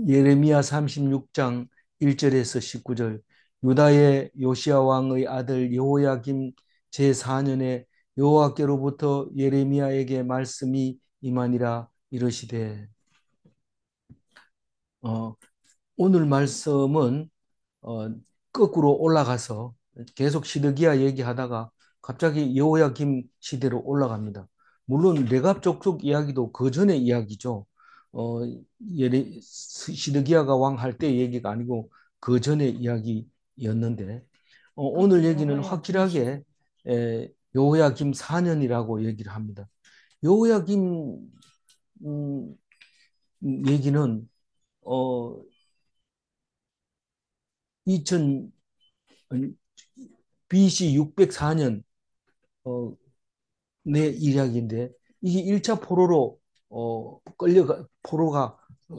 예레미야 36장 1절에서 19절. 유다의 요시야 왕의 아들 여호야김 제4년에 여호와께로부터 예레미야에게 말씀이 임하니라. 이르시되. 어, 오늘 말씀은 어, 거꾸로 올라가서 계속 시드기야 얘기하다가 갑자기 여호야김 시대로 올라갑니다. 물론 레갑 족속 이야기도 그 전의 이야기죠. 어, 시드기야가 왕할 때 얘기가 아니고 그 전의 이야기였는데, 오늘 그렇죠. 얘기는 여호야김 시대. 확실하게 여호야김 4년이라고 얘기를 합니다. 여호야김 음, 얘기는 어, 2000 BC 604년 내 이야기인데, 이게 1차 포로로 포로가 어,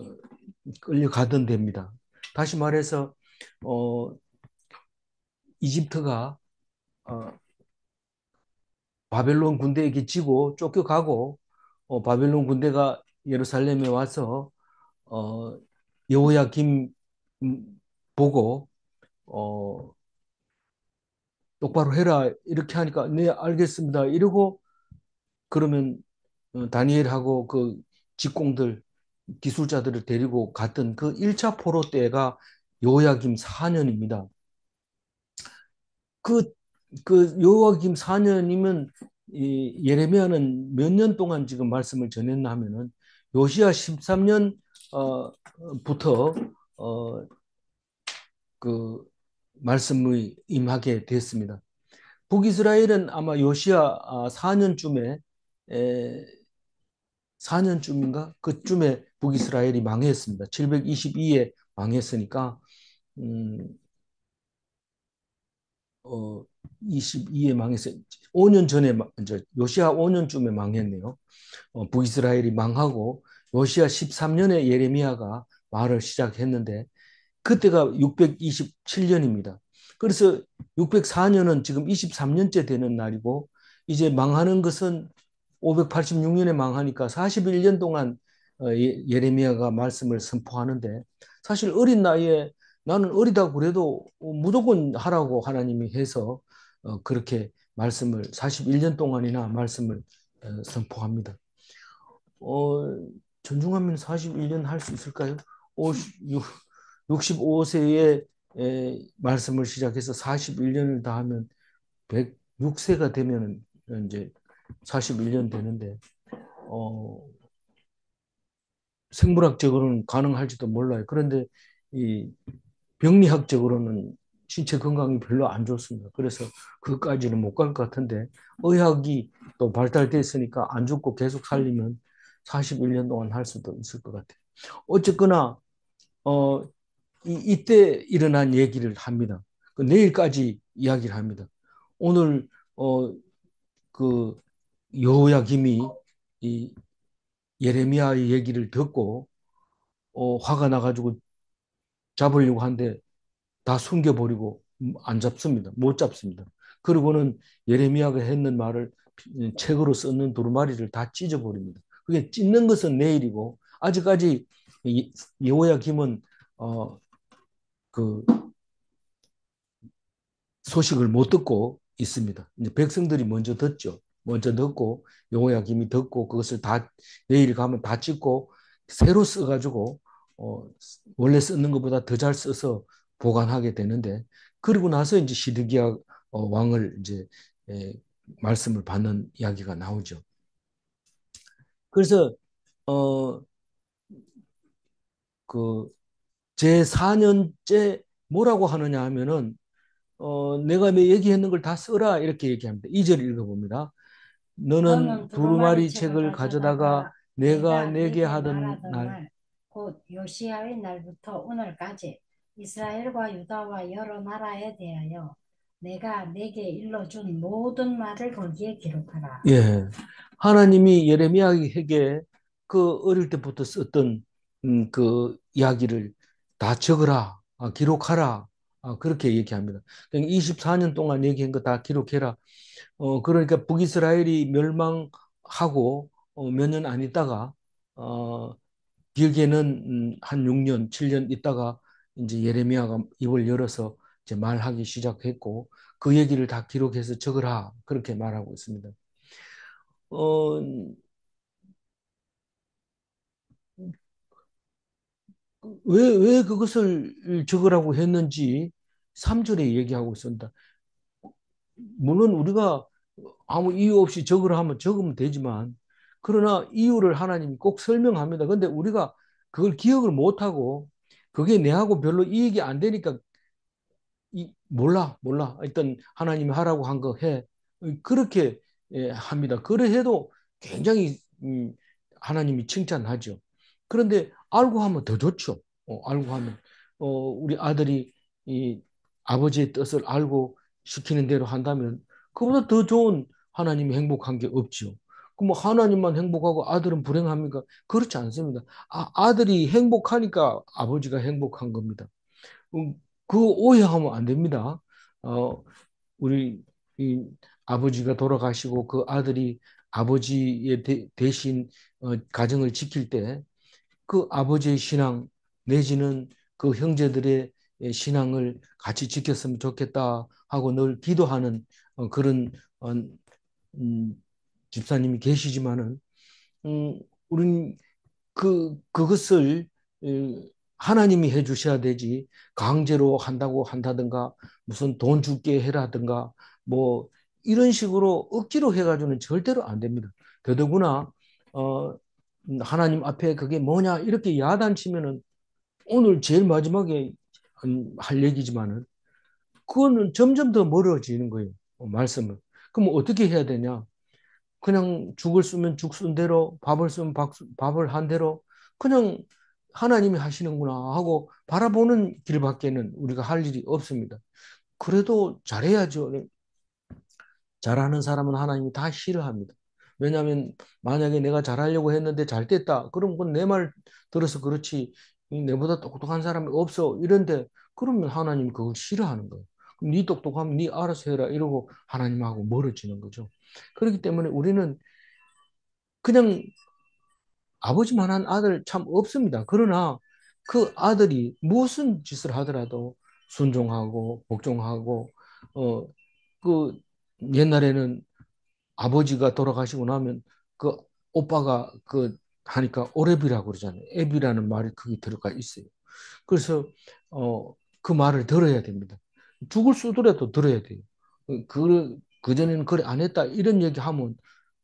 끌려가던 데입니다. 다시 말해서 어, 이집트가 어, 바벨론 군대에게 지고 쫓겨가고, 바벨론 군대가 예루살렘에 와서 어, 여호야김 보고 어, 똑바로 해라 이렇게 하니까 네 알겠습니다 이러고, 그러면 다니엘하고 그 직공들 기술자들을 데리고 갔던 그 1차 포로 때가 요야김 4년입니다. 그, 그 요야김 4년이면 이 예레미야는 몇 년 동안 지금 말씀을 전했나 하면은 요시야 13년 부터 그 말씀이 임하게 됐습니다. 북이스라엘은 아마 요시야 4년쯤에 4년쯤인가? 그쯤에 북이스라엘이 망했습니다. 722에 망했으니까, 음, 22에 망했어요. 5년 전에, 이제 요시아 5년쯤에 망했네요. 북이스라엘이 망하고, 요시아 13년에 예레미야가 말을 시작했는데, 그때가 627년입니다. 그래서 604년은 지금 23년째 되는 날이고, 이제 망하는 것은 586년에 망하니까 41년 동안 예레미야가 말씀을 선포하는데, 사실 어린 나이에 나는 어리다고 그래도 무조건 하라고 하나님이 해서 그렇게 말씀을 41년 동안이나 말씀을 선포합니다. 어, 전중하면 41년 할 수 있을까요? 65세에 말씀을 시작해서 41년을 다 하면 106세가 되면 이제 41년 되는데, 어, 생물학적으로는 가능할지도 몰라요. 그런데 이 병리학적으로는 신체 건강이 별로 안 좋습니다. 그래서 그까지는 못 갈 것 같은데, 의학이 또 발달됐으니까 안 죽고 계속 살리면 41년 동안 할 수도 있을 것 같아요. 어쨌거나 어, 이때 일어난 얘기를 합니다. 내일까지 이야기를 합니다. 오늘 어, 그 여호야김이 이 예레미야의 얘기를 듣고 화가 나가지고 잡으려고 하는데 다 숨겨버리고 안 잡습니다. 못 잡습니다. 그리고는 예레미야가 했는 말을 책으로 썼는 두루마리를 다 찢어버립니다. 그게 찢는 것은 내일이고, 아직까지 여호야김은 어, 그 소식을 못 듣고 있습니다. 이제 백성들이 먼저 듣죠. 먼저 듣고 여호야김이 듣고 그것을 다 내일 가면 다 찍고 새로 써가지고 어, 원래 쓰는 것보다 더 잘 써서 보관하게 되는데, 그리고 나서 이제 시드기야 왕을 이제 에, 말씀을 받는 이야기가 나오죠. 그래서 어, 그 제4년째 뭐라고 하느냐 하면은 내가 내 얘기했는 걸 다 써라 이렇게 얘기합니다. 2절 읽어봅니다. 너는 너는 두루마리 두루마리 책을 책을 가져다가 가져다가 내가 내가 내게 내게 하던 말하던 날. 날, 곧 요시야의 날부터 오늘까지 이스라엘과 유다와 여러 나라에 대하여 내가 내게 일러준 모든 말을 거기에 기록하라. 예, 하나님이 예레미야에게 그 어릴 때부터 썼던 그 이야기를 다 적어라, 기록하라, 그렇게 얘기합니다. 그러니까 24년 동안 얘기한 거 다 기록해라. 그러니까 북이스라엘이 멸망하고 몇 년 안 있다가 길게는 한 6년, 7년 있다가 이제 예레미야가 입을 열어서 이제 말하기 시작했고 그 얘기를 다 기록해서 적으라 그렇게 말하고 있습니다. 어, 왜 그것을 적으라고 했는지 3절에 얘기하고 있습니다. 물론 우리가 아무 이유 없이 적으라 하면 적으면 되지만 그러나 이유를 하나님이 꼭 설명합니다. 근데 우리가 그걸 기억을 못하고 그게 내하고 별로 이익이 안 되니까 몰라. 일단 하나님이 하라고 한 거 해. 그렇게 합니다. 그래 해도 굉장히 하나님이 칭찬하죠. 그런데 알고 하면 더 좋죠. 알고 하면 우리 아들이 이 아버지의 뜻을 알고 시키는 대로 한다면 그보다 더 좋은 하나님이 행복한 게 없죠. 그럼 하나님만 행복하고 아들은 불행합니까? 그렇지 않습니다. 아들이 행복하니까 아버지가 행복한 겁니다. 그 오해하면 안 됩니다. 어, 우리 이 아버지가 돌아가시고 그 아들이 아버지의 대신 가정을 지킬 때 그 아버지의 신앙 내지는 그 형제들의 신앙을 같이 지켰으면 좋겠다 하고 늘 기도하는 그런 어, 집사님이 계시지만은 음, 우린 그것을 하나님이 해 주셔야 되지 강제로 한다고 한다든가 무슨 돈 줄게 해라든가 뭐 이런 식으로 억지로 해가지고는 절대로 안 됩니다. 더더구나 어, 하나님 앞에 그게 뭐냐 이렇게 야단치면은 오늘 제일 마지막에 할 얘기지만은 그거는 점점 더 멀어지는 거예요. 말씀을. 그럼 어떻게 해야 되냐? 그냥 죽을 쓰면 죽 쓴 대로 밥을 쓰면 밥을 한 대로 그냥 하나님이 하시는구나 하고 바라보는 길밖에는 우리가 할 일이 없습니다. 그래도 잘해야죠. 잘하는 사람은 하나님이 다 싫어합니다. 왜냐하면 만약에 내가 잘하려고 했는데 잘 됐다. 그럼 그건 내 말 들어서 그렇지. 내보다 똑똑한 사람이 없어. 이런데 그러면 하나님 그걸 싫어하는 거예요. 그럼 네 똑똑하면 네 알아서 해라 이러고 하나님하고 멀어지는 거죠. 그렇기 때문에 우리는 그냥 아버지만한 아들 참 없습니다. 그러나 그 아들이 무슨 짓을 하더라도 순종하고 복종하고 어 그 옛날에는 아버지가 돌아가시고 나면 그 오빠가 그 하니까 오랩이라고 그러잖아요. 앱이라는 말이 거기 들어가 있어요. 그래서 그 말을 들어야 됩니다. 죽을 수더라도 들어야 돼요. 그전에는 그래 안 했다 이런 얘기하면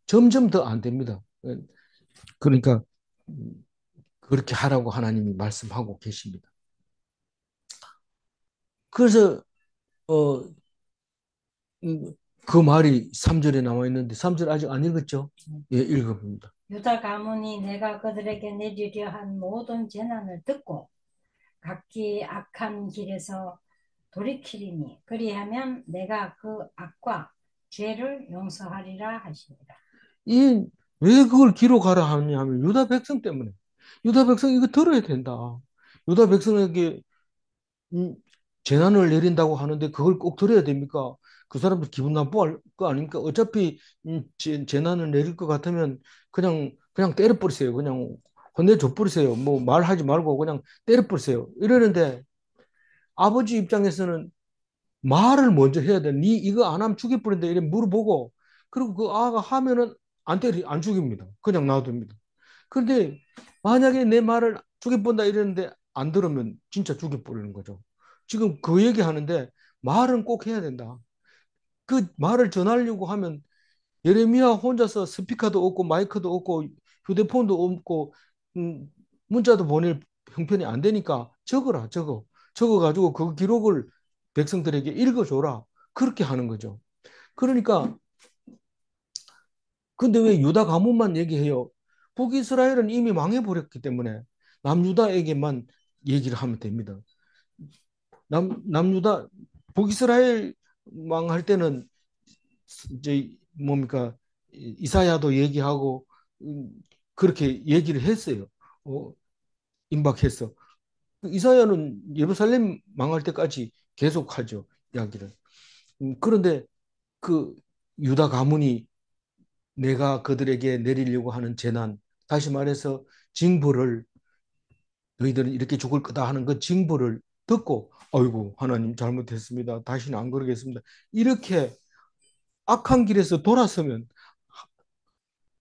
점점 더 안 됩니다. 그러니까 그렇게 하라고 하나님이 말씀하고 계십니다. 그래서 어, 그 말이 3절에 나와 있는데 3절 아직 안 읽었죠? 예, 읽어봅니다. 유다 가문이 내가 그들에게 내리려 한 모든 재난을 듣고 각기 악한 길에서 돌이키리니 그리하면 내가 그 악과 죄를 용서하리라 하시니라. 왜 그걸 기록하라 하냐면 유다 백성 때문에. 유다 백성 이거 들어야 된다. 유다 백성에게 음, 재난을 내린다고 하는데 그걸 꼭 들어야 됩니까? 그 사람들 기분 나빠할 거 아닙니까? 어차피 재난을 내릴 것 같으면 그냥 때려버리세요. 그냥 혼내줘 버리세요. 뭐 말하지 말고 그냥 때려버리세요. 이러는데 아버지 입장에서는 말을 먼저 해야 돼. 네 이거 안 하면 죽여버린다. 이래 물어보고 그리고 그 아가 하면은 안 죽입니다. 그냥 놔둡니다. 그런데 만약에 내 말을 죽여본다 이랬는데 안 들으면 진짜 죽여버리는 거죠. 지금 그 얘기 하는데 말은 꼭 해야 된다. 그 말을 전하려고 하면 예레미야 혼자서 스피커도 없고 마이크도 없고 휴대폰도 없고 문자도 보낼 형편이 안 되니까 적어라 적어. 적어가지고 그 기록을 백성들에게 읽어줘라. 그렇게 하는 거죠. 그러니까 근데 왜 유다 가문만 얘기해요? 북이스라엘은 이미 망해버렸기 때문에 남유다에게만 얘기를 하면 됩니다. 남유다, 북이스라엘 망할 때는 이제 뭡니까? 이사야도 얘기하고 음, 그렇게 얘기를 했어요. 어, 임박해서. 이사야는 예루살렘 망할 때까지 계속하죠. 이야기를. 그런데 그 유다 가문이 내가 그들에게 내리려고 하는 재난, 다시 말해서 징벌을 너희들은 이렇게 죽을 거다 하는 그 징벌을 듣고 아이고 하나님 잘못했습니다. 다시는 안 그러겠습니다. 이렇게 악한 길에서 돌아서면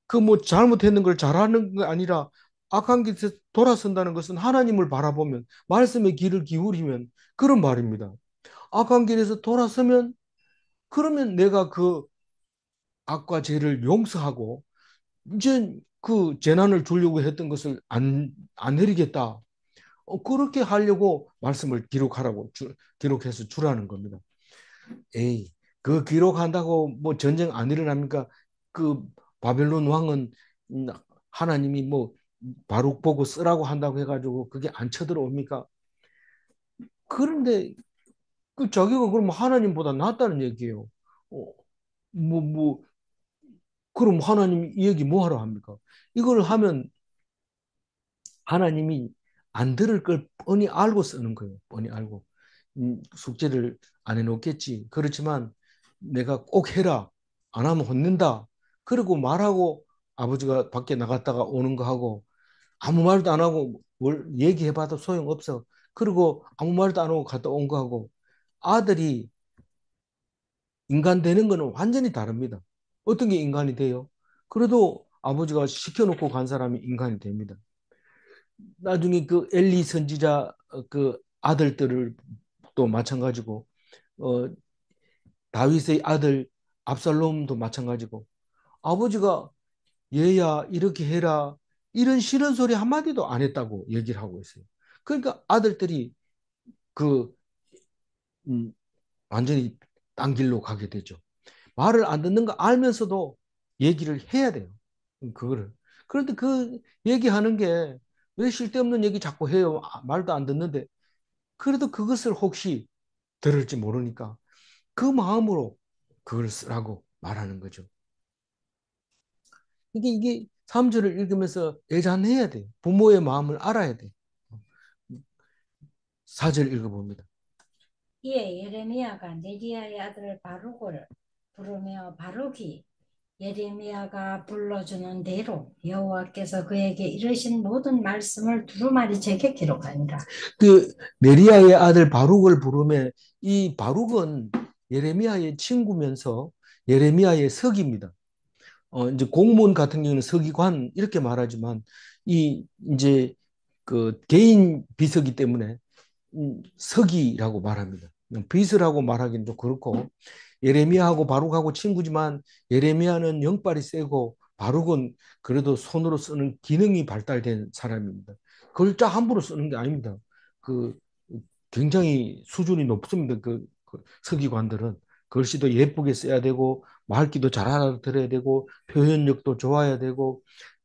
그 뭐 잘못했는 걸 잘하는 게 아니라 악한 길에서 돌아선다는 것은 하나님을 바라보면 말씀의 귀를 기울이면 그런 말입니다. 악한 길에서 돌아서면 그러면 내가 그 악과 죄를 용서하고 이제 그 재난을 주려고 했던 것을 안 내리겠다. 그렇게 하려고 말씀을 기록해서 주라는 겁니다. 에이, 그 기록한다고 뭐 전쟁 안 일어납니까? 그 바벨론 왕은 하나님이 뭐 바룩 보고 쓰라고 한다고 해가지고 그게 안 쳐들어옵니까? 그런데 그 자기가 그럼 하나님보다 낫다는 얘기예요. 어, 뭐, 그럼 하나님 이 얘기 뭐 하러 합니까? 이걸 하면 하나님이 안 들을 걸 뻔히 알고 쓰는 거예요. 뻔히 알고. 숙제를 안 해놓겠지. 그렇지만 내가 꼭 해라. 안 하면 혼낸다. 그리고 말하고 아버지가 밖에 나갔다가 오는 거 하고 아무 말도 안 하고 뭘 얘기해봐도 소용없어. 그리고 아무 말도 안 하고 갔다 온 거 하고 아들이 인간 되는 거는 완전히 다릅니다. 어떤 게 인간이 돼요? 그래도 아버지가 시켜놓고 간 사람이 인간이 됩니다. 나중에 그 엘리 선지자 그 아들들을 또 마찬가지고 어, 다윗의 아들 압살롬도 마찬가지고 아버지가 얘야 이렇게 해라 이런 싫은 소리 한마디도 안 했다고 얘기를 하고 있어요. 그러니까 아들들이 그 음, 완전히 딴 길로 가게 되죠. 말을 안 듣는 거 알면서도 얘기를 해야 돼요. 그거를. 그런데 그 얘기하는 게 왜 쓸데없는 얘기 자꾸 해요. 말도 안 듣는데. 그래도 그것을 혹시 들을지 모르니까 그 마음으로 그걸 쓰라고 말하는 거죠. 이게 3절을 읽으면서 애잔해야 돼. 부모의 마음을 알아야 돼. 4절 읽어봅니다. 이에 예레미야가 네리야의 아들 바룩을 부르며 바룩이 예레미야가 불러주는 대로 여호와께서 그에게 이르신 모든 말씀을 두루마리 책에 기록하니라. 그 네리야의 아들 바룩을 부르며 이 바룩은 예레미야의 친구면서 예레미야의 석입니다. 이제 공무원 같은 경우는 서기관 이렇게 말하지만 이 이제 그 개인 비서기 때문에 서기라고 말합니다. 비서라고 말하기는 좀 그렇고 예레미야하고 바룩하고 친구지만 예레미야는 영빨이 세고 바룩은 그래도 손으로 쓰는 기능이 발달된 사람입니다. 글자 함부로 쓰는 게 아닙니다. 그 굉장히 수준이 높습니다. 그 서기관들은 글씨도 예쁘게 써야 되고 말귀도 잘 알아들어야 되고 표현력도 좋아야 되고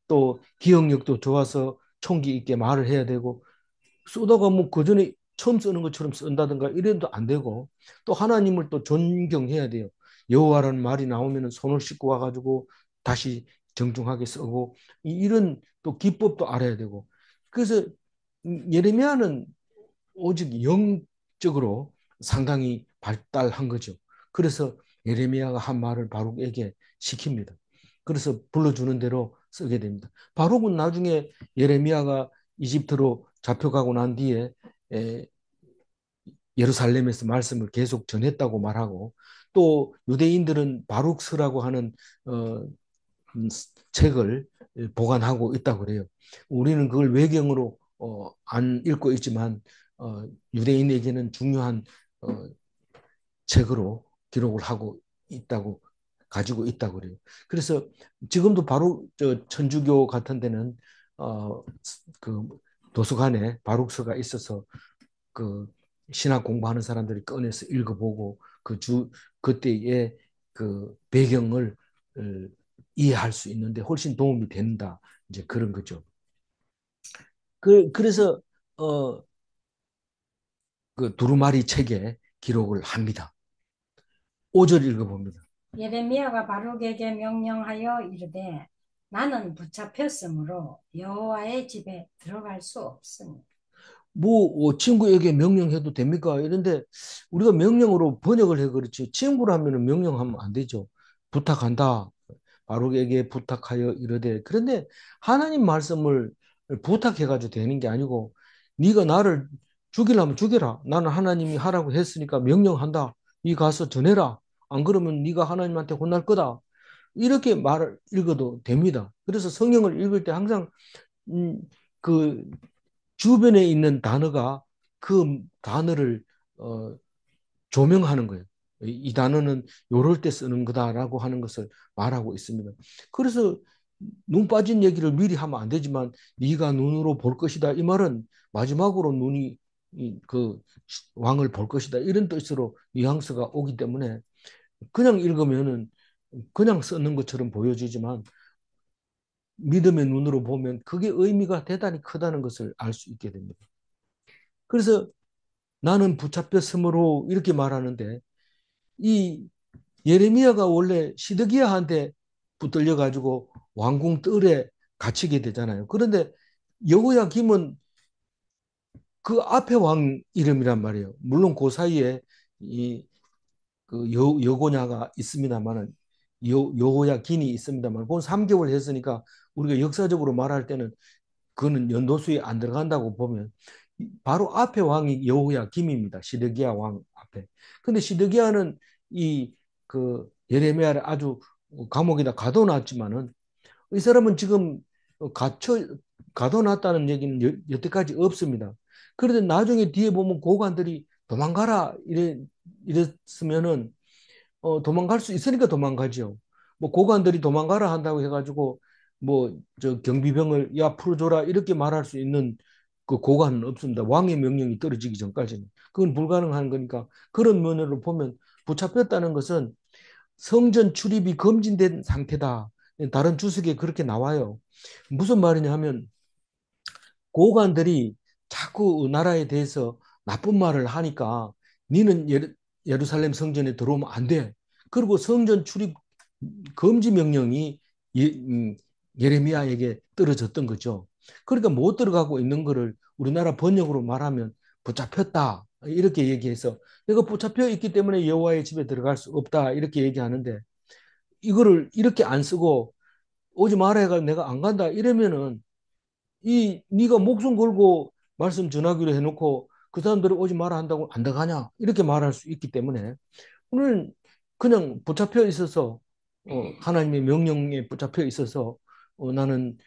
또 기억력도 좋아서 총기 있게 말을 해야 되고 쓰다가 뭐 그전에 처음 쓰는 것처럼 쓴다든가 이래도 안 되고 또 하나님을 또 존경해야 돼요. 여호와라는 말이 나오면 손을 씻고 와가지고 다시 정중하게 쓰고 이런 또 기법도 알아야 되고 그래서 예레미야는 오직 영적으로 상당히 발달한 거죠. 그래서 예레미야가 한 말을 바룩에게 시킵니다. 그래서 불러주는 대로 쓰게 됩니다. 바룩은 나중에 예레미야가 이집트로 잡혀가고 난 뒤에 예루살렘에서 말씀을 계속 전했다고 말하고 또 유대인들은 바룩스라고 하는 어, 책을 보관하고 있다고 그래요. 우리는 그걸 외경으로 안 읽고 있지만 유대인에게는 중요한 어, 책으로 기록을 하고 있다고 가지고 있다고 그래요. 그래서 지금도 바로 저 천주교 같은 데는 그 도서관에 바룩서가 있어서 그 신학 공부하는 사람들이 꺼내서 읽어보고 그때의 그 배경을 어, 이해할 수 있는데 훨씬 도움이 된다. 이제 그런 거죠. 그래서 어, 그 두루마리 책에 기록을 합니다. 5절 읽어봅니다. 예레미야가 바룩에게 명령하여 이르되 나는 붙잡혔으므로 여호와의 집에 들어갈 수 없으니. 친구에게 명령해도 됩니까? 이런데 우리가 명령으로 번역을 해 그렇지 친구라면 명령하면 안 되죠. 부탁한다. 바룩에게 부탁하여 이르되 그런데 하나님 말씀을 부탁해가지고 되는 게 아니고 네가 나를 죽이려면 죽여라. 나는 하나님이 하라고 했으니까 명령한다. 네 가서 전해라. 안 그러면 네가 하나님한테 혼날 거다. 이렇게 말을 읽어도 됩니다. 그래서 성경을 읽을 때 항상 음, 그 주변에 있는 단어가 그 단어를 어, 조명하는 거예요. 이 단어는 요럴 때 쓰는 거다라고 하는 것을 말하고 있습니다. 그래서 눈 빠진 얘기를 미리 하면 안 되지만 네가 눈으로 볼 것이다. 이 말은 마지막으로 눈이 그 왕을 볼 것이다. 이런 뜻으로 뉘앙스가 오기 때문에 그냥 읽으면은 그냥 쓰는 것처럼 보여지지만 믿음의 눈으로 보면 그게 의미가 대단히 크다는 것을 알 수 있게 됩니다. 그래서 나는 붙잡혔으므로 이렇게 말하는데 이 예레미야가 원래 시드기야한테 붙들려 가지고 왕궁 뜰에 갇히게 되잖아요. 그런데 여호야김은 그 앞에 왕 이름이란 말이에요. 물론 그 사이에 이 그 여고냐가 있습니다만은 여호야긴이 있습니다만 그건 3개월 했으니까 우리가 역사적으로 말할 때는 그거는 연도수에 안 들어간다고 보면 바로 앞에 왕이 여호야김입니다. 시드기야 왕 앞에. 근데 시드기야는 이 그 예레미야를 아주 감옥에다 가둬놨지만은 이 사람은 지금 갇혀 가둬놨다는 얘기는 여태까지 없습니다. 그런데 나중에 뒤에 보면 고관들이 도망가라 이랬으면은 도망갈 수 있으니까 도망가죠. 뭐 고관들이 도망가라 한다고 해가지고 뭐 저 경비병을 야 풀어줘라 이렇게 말할 수 있는 그 고관은 없습니다. 왕의 명령이 떨어지기 전까지는 그건 불가능한 거니까 그런 면으로 보면 붙잡혔다는 것은 성전 출입이 금지된 상태다. 다른 주석에 그렇게 나와요. 무슨 말이냐 하면 고관들이 자꾸 나라에 대해서 나쁜 말을 하니까 니는 예루살렘 성전에 들어오면 안 돼. 그리고 성전 출입 금지 명령이 예레미야에게 떨어졌던 거죠. 그러니까 못 들어가고 있는 거를 우리나라 번역으로 말하면 붙잡혔다. 이렇게 얘기해서 내가 붙잡혀 있기 때문에 여호와의 집에 들어갈 수 없다. 이렇게 얘기하는데 이거를 이렇게 안 쓰고 오지 마라 해가 내가 안 간다 이러면은 이 네가 목숨 걸고 말씀 전하기로 해놓고 그 사람들이 오지 마라 한다고 안 들어가냐 이렇게 말할 수 있기 때문에 오늘 그냥 붙잡혀 있어서 하나님의 명령에 붙잡혀 있어서 나는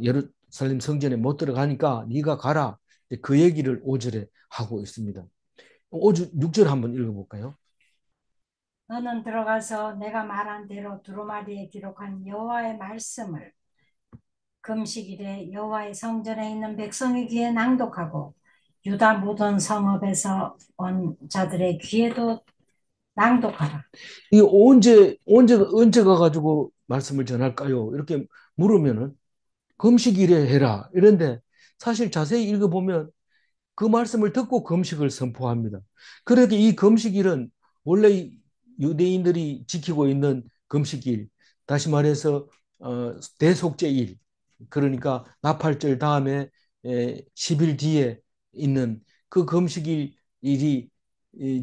예루살렘 성전에 못 들어가니까 네가 가라 그 얘기를 5절에 하고 있습니다. 6절 한번 읽어볼까요? 너는 들어가서 내가 말한 대로 두루마리에 기록한 여호와의 말씀을 금식일에 여호와의 성전에 있는 백성의 귀에 낭독하고 유다 모든 성읍에서 온 자들의 귀에도 낭독하라. 이 언제 가가지고 말씀을 전할까요? 이렇게 물으면은 금식일에 해라 이런데 사실 자세히 읽어보면 그 말씀을 듣고 금식을 선포합니다. 그렇게 이 금식일은 원래 유대인들이 지키고 있는 금식일, 다시 말해서 대속죄일, 그러니까 나팔절 다음에 10일 뒤에 있는 그 금식일이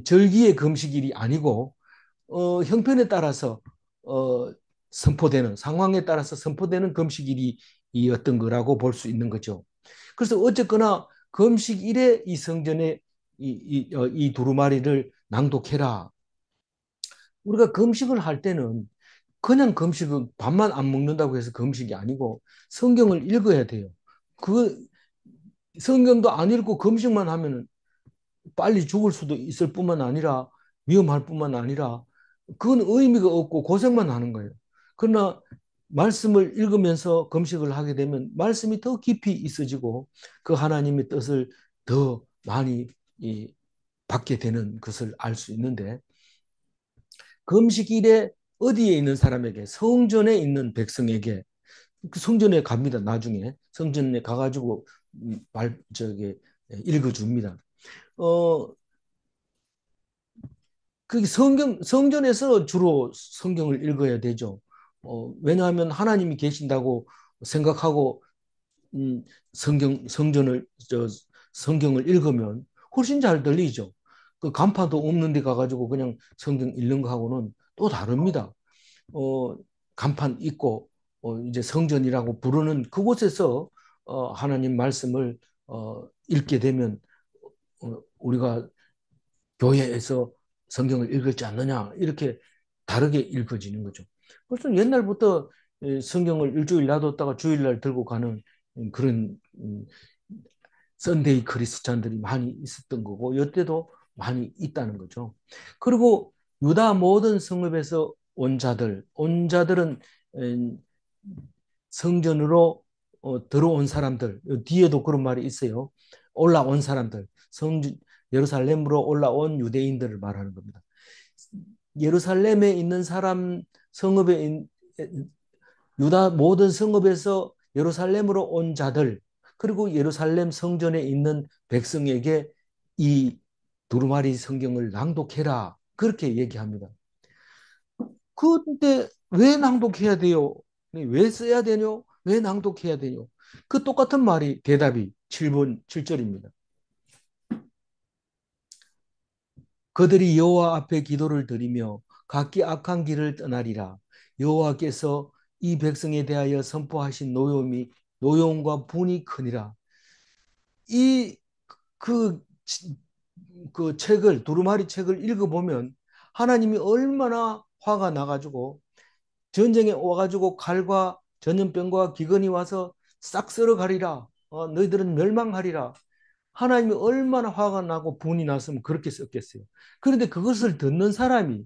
절기의 금식일이 아니고 형편에 따라서 어, 선포되는 상황에 따라서 선포되는 금식일이었던 거라고 볼 수 있는 거죠. 그래서 어쨌거나 금식일에 이 성전에 이 두루마리를 낭독해라. 우리가 금식을 할 때는 그냥 금식은 밥만 안 먹는다고 해서 금식이 아니고 성경을 읽어야 돼요. 그 성경도 안 읽고 금식만 하면 빨리 죽을 수도 있을 뿐만 아니라 위험할 뿐만 아니라 그건 의미가 없고 고생만 하는 거예요. 그러나 말씀을 읽으면서 금식을 하게 되면 말씀이 더 깊이 있어지고 그 하나님의 뜻을 더 많이 받게 되는 것을 알 수 있는데 금식일에 어디에 있는 사람에게 성전에 있는 백성에게 그 성전에 갑니다. 나중에 성전에 가가지고 저기 읽어줍니다. 어, 그 성전에서 주로 성경을 읽어야 되죠. 왜냐하면 하나님이 계신다고 생각하고 성전을 성경을 읽으면 훨씬 잘 들리죠. 그 간판도 없는 데 가가지고 그냥 성경 읽는 거하고는 또 다릅니다. 어, 간판 있고 이제 성전이라고 부르는 그곳에서 하나님 말씀을 읽게 되면 우리가 교회에서 성경을 읽었지 않느냐 이렇게 다르게 읽어지는 거죠. 그래서 옛날부터 성경을 일주일 놔뒀다가 주일날 들고 가는 그런 썬데이 크리스찬들이 많이 있었던 거고 이때도 많이 있다는 거죠. 그리고 유다 모든 성읍에서 온 자들은 성전으로 들어온 사람들, 뒤에도 그런 말이 있어요. 올라온 사람들, 예루살렘으로 올라온 유대인들을 말하는 겁니다. 예루살렘에 있는 사람, 유다 모든 성읍에서 예루살렘으로 온 자들, 그리고 예루살렘 성전에 있는 백성에게 이 두루마리 성경을 낭독해라. 그렇게 얘기합니다. 그런데 왜 낭독해야 돼요? 왜 써야 되뇨? 왜 낭독해야 되뇨? 그 똑같은 말이 대답이 7번 7절입니다. 그들이 여호와 앞에 기도를 드리며 각기 악한 길을 떠나리라. 여호와께서 이 백성에 대하여 선포하신 노여움과 분이 크니라. 이 그 그 책을 두루마리 책을 읽어보면 하나님이 얼마나 화가 나가지고 전쟁에 와가지고 칼과 전염병과 기근이 와서 싹 썰어가리라. 너희들은 멸망하리라. 하나님이 얼마나 화가 나고 분이 났으면 그렇게 썼겠어요. 그런데 그것을 듣는 사람이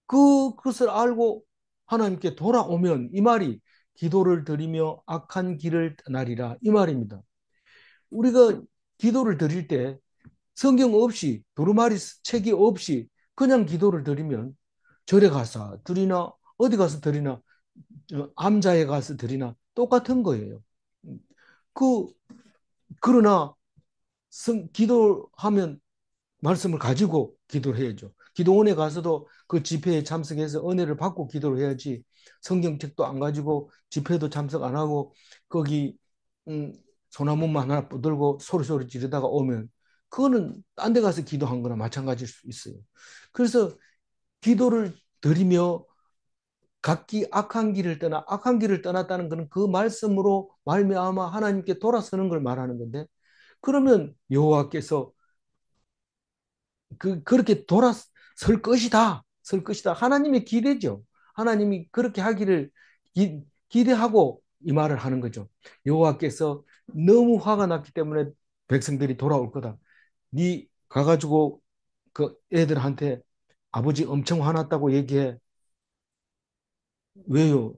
그것을 알고 하나님께 돌아오면 이 말이 기도를 드리며 악한 길을 떠나리라 이 말입니다. 우리가 기도를 드릴 때 성경 없이 두루마리 책이 없이 그냥 기도를 드리면 절에 가서 드리나 어디 가서 드리나 암자에 가서 드리나 똑같은 거예요. 그 그러나 기도하면 말씀을 가지고 기도를 해야죠. 기도원에 가서도 그 집회에 참석해서 은혜를 받고 기도를 해야지 성경책도 안 가지고 집회도 참석 안 하고 거기 소나무만 하나 들고 소리소리 지르다가 오면 그거는 딴 데 가서 기도한 거나 마찬가지일 수 있어요. 그래서 기도를 드리며 각기 악한 길을 떠났다는 것은 그 말씀으로 말미암아 하나님께 돌아서는 걸 말하는 건데 그러면 여호와께서 그렇게 돌아설 것이다. 설 것이다. 하나님의 기대죠. 하나님이 그렇게 하기를 기대하고 이 말을 하는 거죠. 여호와께서 너무 화가 났기 때문에 백성들이 돌아올 거다. 네 가가지고 그 애들한테 아버지 엄청 화났다고 얘기해. 왜요?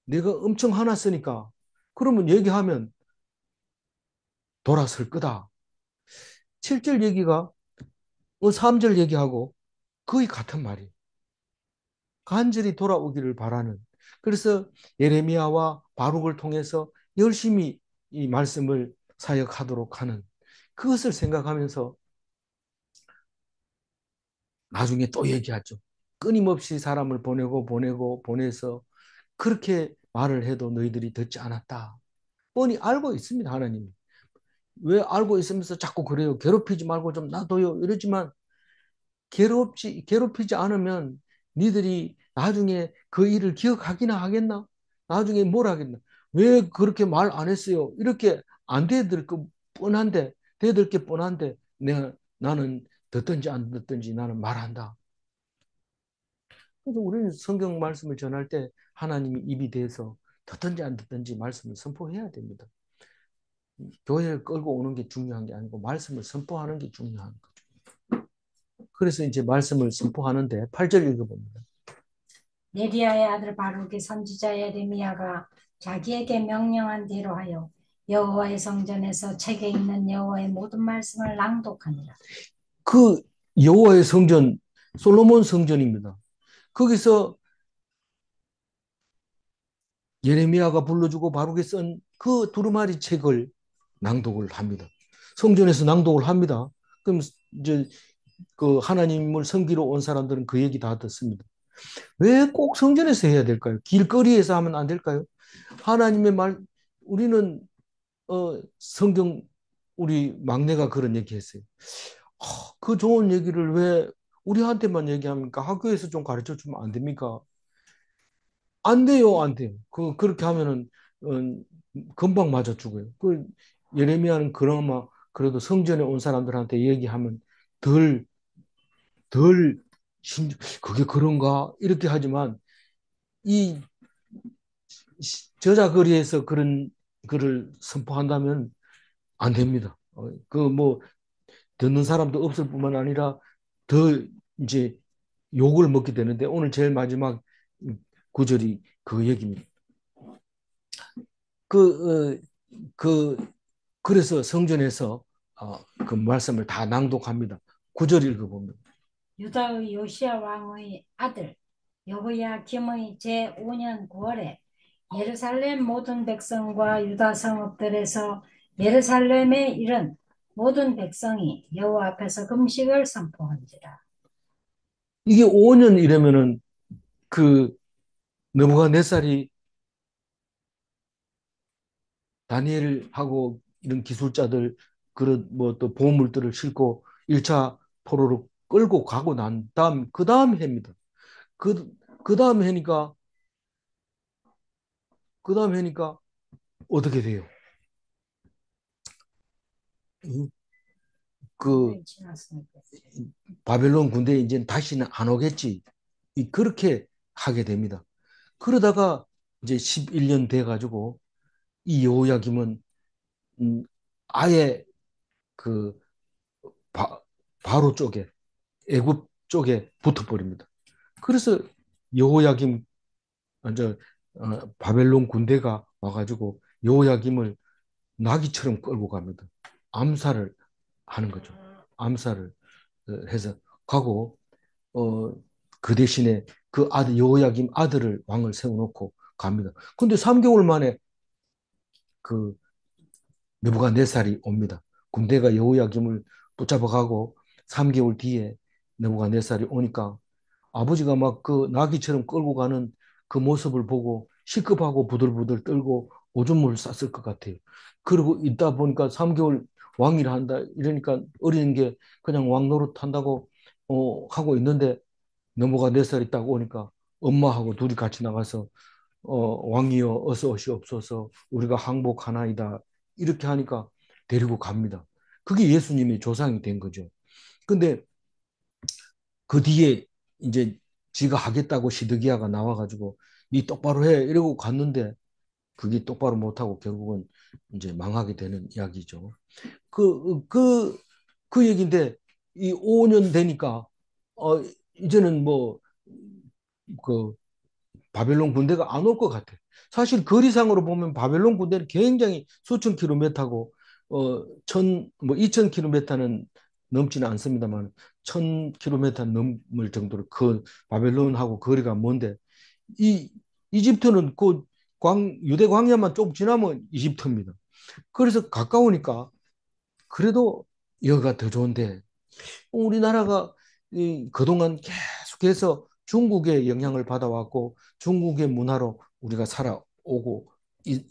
내가 엄청 화났으니까. 그러면 얘기하면 돌아설 거다. 7절 얘기가 3절 얘기하고 거의 같은 말이에요. 간절히 돌아오기를 바라는. 그래서 예레미야와 바룩을 통해서 열심히 이 말씀을 사역하도록 하는 그것을 생각하면서 나중에 또 얘기하죠. 끊임없이 사람을 보내서 그렇게 말을 해도 너희들이 듣지 않았다. 뻔히 알고 있습니다, 하나님이. 왜 알고 있으면서 자꾸 그래요? 괴롭히지 말고 좀 놔둬요. 이러지만 괴롭히지 않으면 니들이 나중에 그 일을 기억하기나 하겠나? 나중에 뭘 하겠나? 왜 그렇게 말 안 했어요? 이렇게 안 대들 그 뻔한데, 대들 게 뻔한데, 나는 듣든지 안 듣든지 나는 말한다. 그래서 우리는 성경 말씀을 전할 때 하나님이 입이 돼서 듣든지 안 듣든지 말씀을 선포해야 됩니다. 교회를 끌고 오는 게 중요한 게 아니고 말씀을 선포하는 게 중요한 거죠. 그래서 이제 말씀을 선포하는데 8절 읽어봅니다. 네리야의 아들 바룩의 선지자 예레미야가 자기에게 명령한 대로 하여 여호와의 성전에서 책에 있는 여호와의 모든 말씀을 낭독하니라. 그 여호와의 성전, 솔로몬 성전입니다. 거기서 예레미야가 불러주고 바룩이 쓴 그 두루마리 책을 낭독을 합니다. 성전에서 낭독을 합니다. 그럼 이제 그 하나님을 섬기러 온 사람들은 그 얘기 다 듣습니다. 왜 꼭 성전에서 해야 될까요? 길거리에서 하면 안 될까요? 하나님의 말, 우리는 성경 우리 막내가 그런 얘기했어요. 그 좋은 얘기를 왜 우리한테만 얘기합니까? 학교에서 좀 가르쳐 주면 안 됩니까? 안 돼요, 안 돼요. 그렇게 하면은 어, 금방 맞아 죽어요. 예레미야는 그나마 그래도 성전에 온 사람들한테 얘기하면 덜, 덜, 그게 그런가? 이렇게 하지만 이 저작거리에서 그런 글을 선포한다면 안 됩니다. 그 뭐 듣는 사람도 없을 뿐만 아니라 더 이제 욕을 먹게 되는데 오늘 제일 마지막 구절이 그 얘기입니다. 그, 그, 그래서 성전에서 그 말씀을 다 낭독합니다. 구절 읽어보면. 유다의 요시야 왕의 아들 여호야김의 제5년 9월에 예루살렘 모든 백성과 유다 성읍들에서 예루살렘에 이른 모든 백성이 여호와 앞에서 금식을 선포한지라. 이게 5년 이러면은 그 느부갓네살이 다니엘하고 이런 기술자들 그런 뭐 또 보물들을 싣고 1차 포로로 끌고 가고 난 다음 그 다음 해입니다. 그, 그 다음 해니까 그 다음 해니까 어떻게 돼요? 그 3년 지났으니까. 바벨론 군대 이제 다시는 안 오겠지. 그렇게 하게 됩니다. 그러다가 이제 11년 돼 가지고 이 여호야김은 음, 아예 그 바, 바로 쪽에 애굽 쪽에 붙어버립니다. 그래서 여호야김 먼저 바벨론 군대가 와가지고 여호야김을 나귀처럼 끌고 갑니다. 암살을 하는 거죠. 암살을 해서 가고 어, 그 대신에 그 아들 여호야김 아들을 왕을 세워놓고 갑니다. 근데 3개월 만에 그 느부갓네살이 옵니다. 군대가 여호야김을 붙잡아가고 3개월 뒤에 느부갓네살이 오니까 아버지가 막 그 나귀처럼 끌고 가는 그 모습을 보고 시급하고 부들부들 떨고 오줌을 쌌을 것 같아요. 그리고 있다 보니까 3개월 왕위를 한다 이러니까 어린 게 그냥 왕 노릇 한다고 하고 있는데 넘어가 4살이 딱 오니까 엄마하고 둘이 같이 나가서 왕이여 어서 오시옵소서 우리가 항복하나이다 이렇게 하니까 데리고 갑니다. 그게 예수님의 조상이 된 거죠. 근데 그 뒤에 이제 지가 하겠다고 시드기야가 나와가지고 니 똑바로 해 이러고 갔는데 그게 똑바로 못하고 결국은 이제 망하게 되는 이야기죠. 그, 그, 그 얘기인데 이 5년 되니까 이제는 뭐 그 바벨론 군대가 안 올 것 같아. 사실 거리상으로 보면 바벨론 군대는 굉장히 수천 킬로미터고 뭐 2,000 킬로미터는 넘지는 않습니다만 1,000 킬로미터 넘을 정도로 그 바벨론하고 거리가 먼데 이 이집트는 그 유대 광야만 조금 지나면 이집트입니다. 그래서 가까우니까 그래도 여기가 더 좋은데 우리나라가 그동안 계속해서 중국의 영향을 받아왔고 중국의 문화로 우리가 살아오고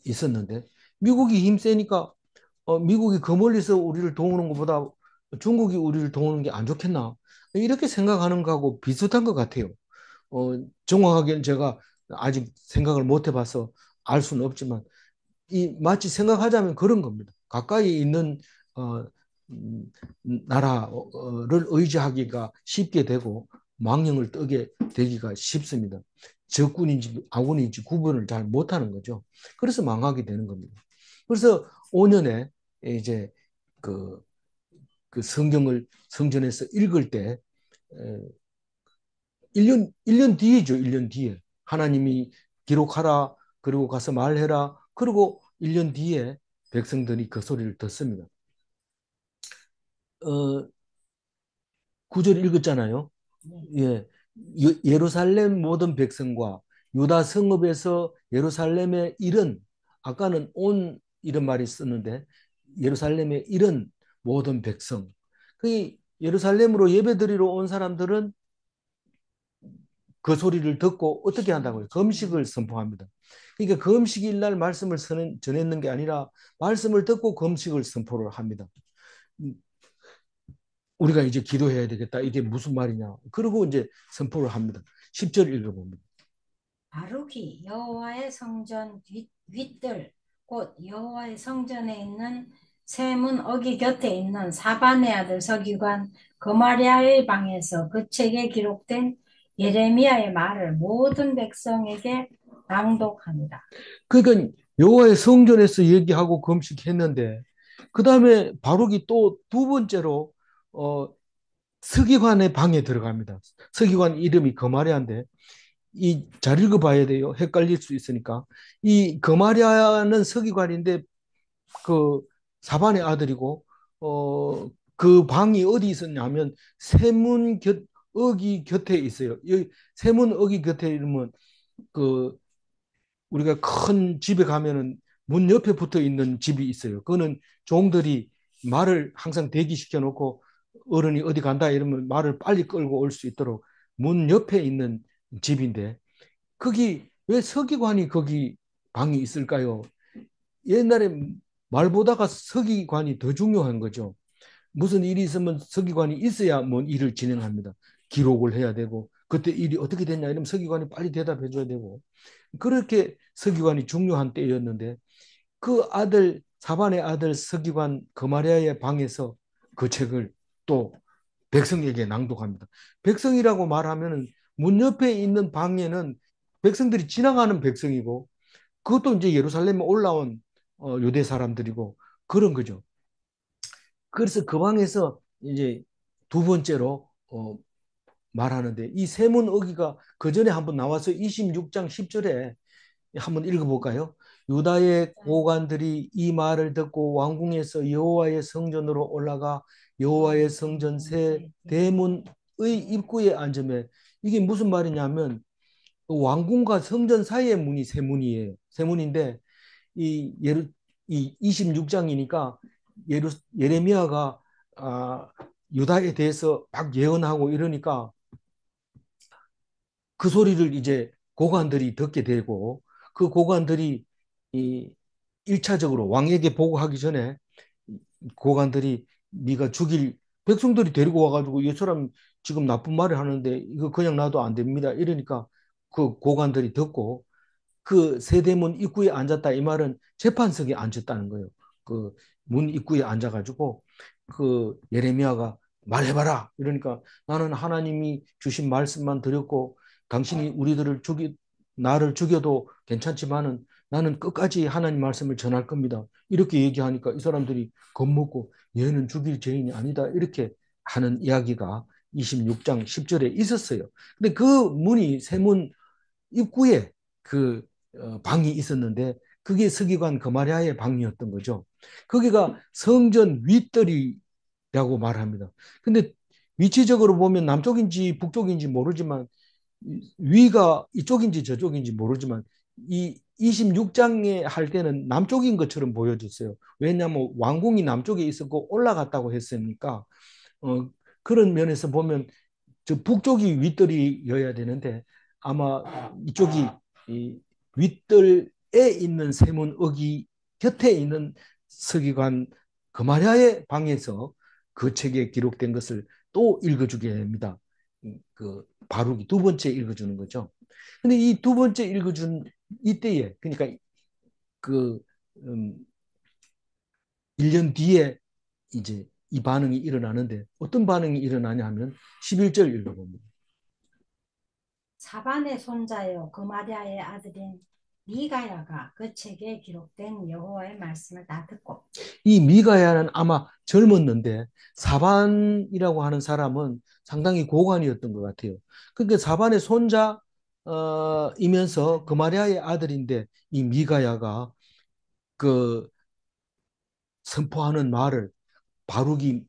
있었는데 미국이 힘세니까 미국이 그 멀리서 우리를 도우는 것보다 중국이 우리를 도우는 게 안 좋겠나 이렇게 생각하는 거하고 비슷한 것 같아요. 정확하게는 제가 아직 생각을 못 해봐서 알 수는 없지만 마치 생각하자면 그런 겁니다. 가까이 있는 어, 음, 나라를 의지하기가 쉽게 되고 망령을 뜨게 되기가 쉽습니다. 적군인지 아군인지 구분을 잘 못하는 거죠. 그래서 망하게 되는 겁니다. 그래서 5년에 이제 그, 그 성경을 성전에서 읽을 때 1년 뒤이죠. 1년 뒤에 하나님이 기록하라 그리고 가서 말해라 그리고 1년 뒤에 백성들이 그 소리를 듣습니다. 어, 구절 읽었잖아요. 예. 예루살렘 모든 백성과 유다 성읍에서 예루살렘에 이른 아까는 온 이런 말이 썼는데 예루살렘에 이른 모든 백성. 그 예루살렘으로 예배드리러 온 사람들은 그 소리를 듣고 어떻게 한다고요? 금식을 선포합니다. 그러니까 금식일 날 말씀을 전했는 게 아니라 말씀을 듣고 금식을 선포를 합니다. 우리가 이제 기도해야 되겠다. 이게 무슨 말이냐. 그리고 이제 선포를 합니다. 10절 읽어봅니다. 바룩이 여호와의 성전 윗들 곧 여호와의 성전에 있는 세문 어기 곁에 있는 사반의 아들 서기관 거마리아의 방에서 그 책에 기록된 예레미야의 말을 모든 백성에게 낭독합니다. 그러니까 여호와의 성전에서 얘기하고 금식했는데 그 다음에 바룩이 또 두 번째로 어, 서기관의 방에 들어갑니다. 서기관 이름이 거마리아인데 이 잘 읽어봐야 돼요. 헷갈릴 수 있으니까. 이 거마리아는 서기관인데 그 사반의 아들이고 그 방이 어디 있었냐면 세문 곁 어기 곁에 있어요. 여기 세문 어기 곁에 이러면 그 우리가 큰 집에 가면은 문 옆에 붙어 있는 집이 있어요. 그거는 종들이 말을 항상 대기시켜 놓고 어른이 어디 간다 이러면 말을 빨리 끌고 올 수 있도록 문 옆에 있는 집인데 거기 왜 서기관이 거기 방이 있을까요? 옛날에 말보다가 서기관이 더 중요한 거죠. 무슨 일이 있으면 서기관이 있어야 뭔 일을 진행합니다. 기록을 해야 되고 그때 일이 어떻게 됐냐 이러면 서기관이 빨리 대답해 줘야 되고 그렇게 서기관이 중요한 때였는데 그 아들 사반의 아들 서기관 거마리아의 방에서 그 책을 또 백성에게 낭독합니다. 백성이라고 말하면 문 옆에 있는 방에는 백성들이 지나가는 백성이고 그것도 이제 예루살렘에 올라온 유대 사람들이고 그런 거죠. 그래서 그 방에서 이제 두 번째로 말하는데 이 세문 어기가 그 전에 한번 나와서 26장 10절에 한번 읽어볼까요? 유다의 고관들이 이 말을 듣고 왕궁에서 여호와의 성전으로 올라가 여호와의 성전 세 대문의 입구에 앉으며 이게 무슨 말이냐면 왕궁과 성전 사이의 문이 세문이에요. 세문인데 이 예루 이 26장이니까 예레미야가 유다에 대해서 막 예언하고 이러니까 그 소리를 이제 고관들이 듣게 되고 그 고관들이 이 1차적으로 왕에게 보고하기 전에 고관들이 네가 죽일 백성들이 데리고 와가지고 이 사람 지금 나쁜 말을 하는데 이거 그냥 놔도 안 됩니다. 이러니까 그 고관들이 듣고 그 세대문 입구에 앉았다 이 말은 재판석에 앉았다는 거예요. 그 문 입구에 앉아가지고 그 예레미야가 말해봐라 이러니까 나는 하나님이 주신 말씀만 드렸고 당신이 우리들을 죽이 나를 죽여도 괜찮지만은 나는 끝까지 하나님 말씀을 전할 겁니다. 이렇게 얘기하니까 이 사람들이 겁먹고 얘는 죽일 죄인이 아니다 이렇게 하는 이야기가 26장 10절에 있었어요. 근데 그 문이 세문 입구에 그 방이 있었는데 그게 서기관 거마리아의 방이었던 거죠. 거기가 성전 윗뜰이라고 말합니다. 근데 위치적으로 보면 남쪽인지 북쪽인지 모르지만 위가 이쪽인지 저쪽인지 모르지만 이 26장에 할 때는 남쪽인 것처럼 보여졌어요. 왜냐하면 왕궁이 남쪽에 있었고 올라갔다고 했으니까 어, 그런 면에서 보면 저 북쪽이 윗뜰이어야 되는데 아마 이쪽이 이 윗뜰에 있는 세문 어기 곁에 있는 서기관 거마리아의 방에서 그 책에 기록된 것을 또 읽어주게 됩니다. 그 바룩이 두 번째 읽어주는 거죠. 근데 이 두 번째 읽어준 이때에 그러니까 그 음, 1년 뒤에 이제 이 반응이 일어나는데 어떤 반응이 일어나냐 하면 11절 읽어봅니다. 사반의 손자요 거마리아의 아들인 미가야가 그 책에 기록된 여호와의 말씀을 다 듣고 이 미가야는 아마 젊었는데 사반이라고 하는 사람은 상당히 고관이었던 것 같아요. 그러니까 사반의 손자이면서 그마리아의 아들인데 이 미가야가 그 선포하는 말을 바룩이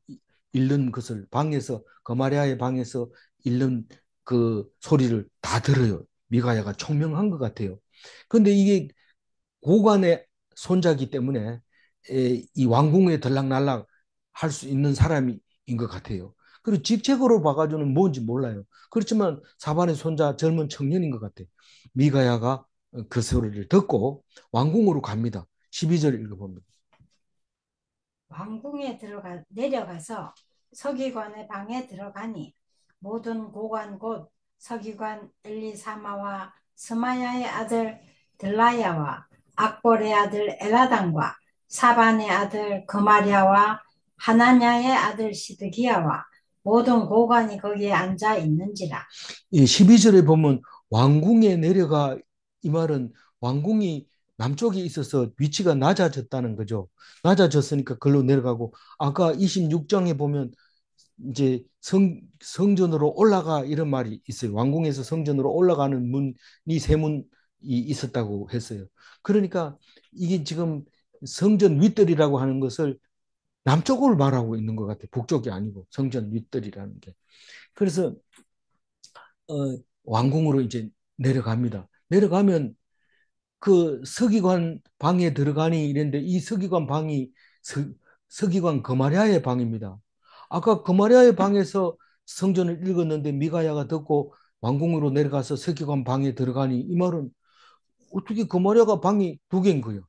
읽는 것을 방에서 거마리아의 방에서 읽는 그 소리를 다 들어요. 미가야가 총명한 것 같아요. 그런데 이게 고관의 손자기 때문에 이 왕궁에 들락날락 할 수 있는 사람인 것 같아요. 그리고 직책으로 봐가지고는 뭔지 몰라요. 그렇지만 사반의 손자 젊은 청년인 것 같아요. 미가야가 그 소리를 듣고 왕궁으로 갑니다. 12절 읽어봅니다. 왕궁에 들어가 내려가서 서기관의 방에 들어가니 모든 고관 곧 서기관 엘리사마와 스마야의 아들 들라야와 악볼의 아들 엘라단과 사반의 아들 그마랴와 하나냐의 아들 시드기야와 모든 고관이 거기에 앉아 있는지라. 이 12절에 보면 왕궁에 내려가, 이 말은 왕궁이 남쪽에 있어서 위치가 낮아졌다는 거죠. 낮아졌으니까 글로 내려가고, 아까 26장에 보면 이제 성전으로 올라가 이런 말이 있어요. 왕궁에서 성전으로 올라가는 문이 세 문이 있었다고 했어요. 그러니까 이게 지금 성전 윗뜰이라고 하는 것을 남쪽을 말하고 있는 것 같아요. 북쪽이 아니고 성전 윗뜰이라는 게. 그래서 왕궁으로 이제 내려갑니다. 내려가면 그 서기관 방에 들어가니 이랬는데, 이 서기관 방이 서기관 거마랴의 방입니다. 아까 거마랴의 방에서 성전을 읽었는데 미가야가 듣고 왕궁으로 내려가서 서기관 방에 들어가니, 이 말은 어떻게 거마랴가 방이 두 개인 거예요.